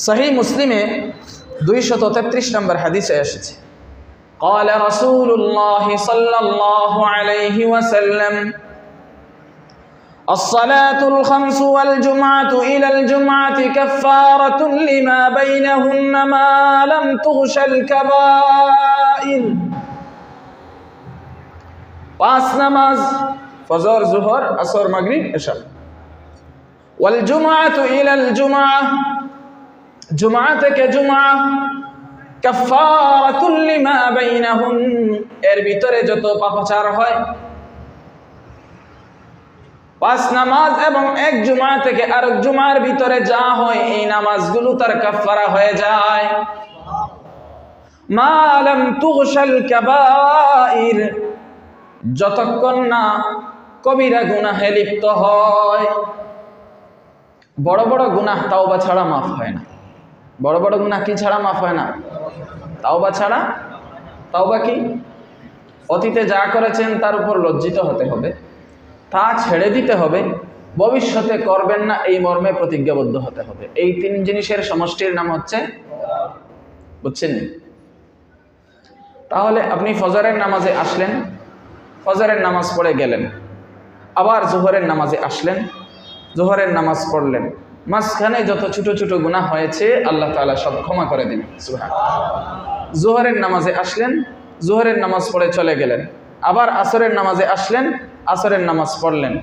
সহিহ মুসলিমে 233 নম্বর হাদিসে এসেছে, قال رسول الله صلى الله عليه وسلم الصلاة الخمس والجمعة إلى الجمعة كفارة لما بينهن ما لم تغش الكبائر। পাঁচ নামাজ ফজর, জোহর, আসর, মাগরিব, এশা। ওয়াল জুমআতু ইলাল জুমআহ, জুমআ থেকে জুমআ, কাফফারাতুল লিমা বাইনাহুন, এর ভিতরে যত পাপাচার হয়, পাঁচ নামাজ এবং এক জুমআ থেকে আরেক জুমআর ভিতরে যা হয় এই নামাজগুলো তার কাফফারা হয়ে যায়। মা লাম তুগশাল কাবাইর, যতক্ষণ না কবিরা গুনাহে লিপ্ত হয়। বড় বড় গুনাহ তাওবা ছাড়া মাফ হয় না। বড় বড় গুনাহ কি ছাড়া মাফ হয় না? তাওবা ছাড়া। তাওবা কি? অতীতে যা করেছেন তার উপর লজ্জিত হতে হবে, তা ছেড়ে দিতে হবে, ভবিষ্যতে করবেন না এই মর্মে প্রতিজ্ঞাবদ্ধ হতে হবে। এই তিন জিনিসের সমষ্টির নাম হচ্ছে, বুঝছেন? তাহলে আপনি ফজরের নামাজে আসলেন, ফজরের নামাজ পড়ে গেলেন, আবার জোহরের নামাজে আসলেন, জোহরের নামাজ পড়লেন, মাঝখানে যত ছোট ছোট গুনাহ হয়েছে আল্লাহ তাআলা সব ক্ষমা করে দিবেন। সুবহানাল্লাহ। জোহরের নামাজে আসলেন, জোহরের নামাজ পড়ে চলে গেলেন, আবার আসরের নামাজে আসলেন, আসরের নামাজ পড়লেন,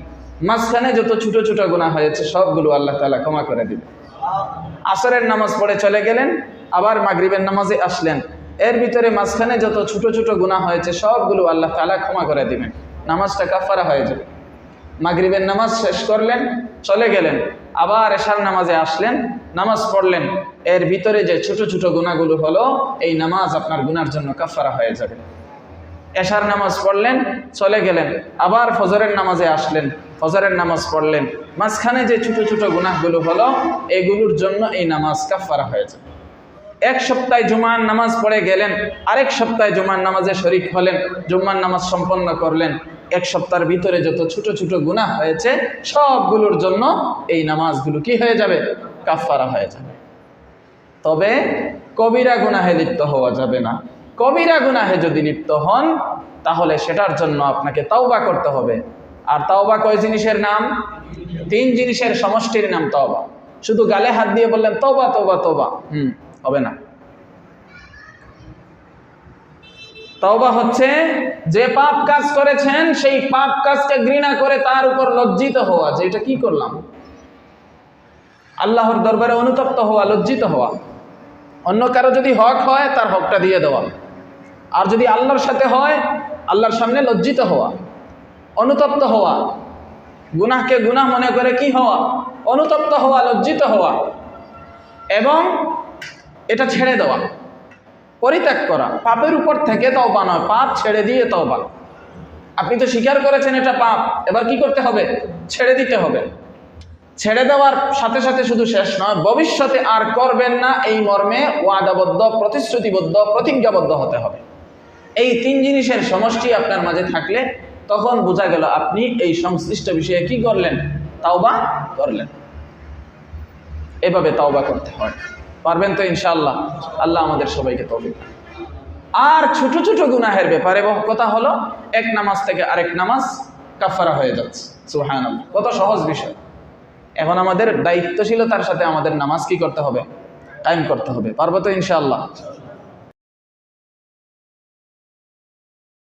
মাঝখানে যত ছোট ছোট গুনাহ হয়েছে সবগুলো আল্লাহ তাআলা ক্ষমা করে দিবেন। আসরের নামাজ পড়ে চলে গেলেন, আবার মাগরিবের নামাজে আসলেন, এর ভিতরে মাঝখানে যত ছোট ছোট গুনাহ হয়েছে সবগুলো আল্লাহ তাআলা ক্ষমা করে দিবেন, নামাজটা কাফারা হয়ে যাবে। মাগরিবের নামাজ শেষ করলেন, চলে গেলেন, আবার এশার নামাজে আসলেন, নামাজ পড়লেন, এর ভিতরে যে ছোট ছোট গুনাহগুলো হলো এই নামাজ আপনার গুনার জন্য কাফারা হয়ে যাবে। এশার নামাজ পড়লেন, চলে গেলেন, আবার ফজরের নামাজে আসলেন, ফজরের নামাজ পড়লেন, মাঝখানে যে ছোট ছোট গুনাহগুলো হলো এগুলোর জন্য এই নামাজ কাফারা হয়ে যাবে। এক সপ্তাহে জুমার নামাজ পড়ে গেলেন, আরেক সপ্তাহে জুমার নামাজে শরীক হলেন, জুমার নামাজ সম্পন্ন করলেন, এক সপ্তাহের ভিতরে যত ছোট ছোট গুনাহ হয়েছে সবগুলোর জন্য এই নামাজগুলো কি হয়ে যাবে? কাফারা হয়ে যাবে। তবে কবিরা গুনাহে লিপ্ত হওয়া যাবে না। কবিরা গুনাহে যদি লিপ্ত হন তাহলে সেটার জন্য আপনাকে তাওবা করতে হবে। আর তাওবা কয় জিনিসের নাম? তিন জিনিসের সমষ্টির নাম তাওবা। শুধু গালে হাত দিয়ে বললেন তওবা তওবা তওবা, হবে না। তাওবা হচ্ছে যে পাপ কাজ করেছেন সেই পাপ কাজকে ঘৃণা করে তার উপর লজ্জিত হওয়া, যে এটা কি করলাম, আল্লাহর দরবারে অনুতপ্ত হওয়া, লজ্জিত হওয়া। অন্য কারো যদি হক হয় তার হকটা দিয়ে দেওয়া, আর যদি আল্লাহর সাথে হয় আল্লাহর সামনে লজ্জিত হওয়া, অনুতপ্ত হওয়া। গুনাহকে গুনাহ মনে করে কি হওয়া? অনুতপ্ত হওয়া, লজ্জিত হওয়া, এবং এটা ছেড়ে দেওয়া, পরিত্যাগ করা। পাপের উপর থেকে তওবা নয়, পাপ ছেড়ে দিয়ে তওবা। আপনি তো স্বীকার করেছেন এটা পাপ, এবার কি করতে হবে? ছেড়ে দিতে হবে। ছেড়ে দেওয়ার সাথে সাথে শুধু শেষ নয়, ভবিষ্যতে আর করবেন না এই মর্মে ওয়াদাবদ্ধ, প্রতিশ্রুতিবদ্ধ, প্রতিজ্ঞাবদ্ধ হতে হবে। এই তিন জিনিসের সমষ্টি আপনার মাঝে থাকলে তখন বোঝা গেল আপনি এই সংশ্লিষ্ট বিষয়ে কি করলেন? তাওবা করলেন। এভাবে তাওবা করতে হয়। পারবেন তো ইনশাআল্লাহ? আল্লাহ আমাদের সবাইকে তৌফিক। আর ছোট ছোট গুনাহের ব্যাপারে কথা হলো, এক নামাজ থেকে আরেক নামাজ কাফারা হয়ে যাচ্ছে। সুবহানাল্লাহ, কত সহজ বিষয়। এখন আমাদের দায়িত্বশীলতার সাথে আমাদের নামাজ কি করতে হবে? কায়েম করতে হবে। পারবো তো ইনশাআল্লাহ?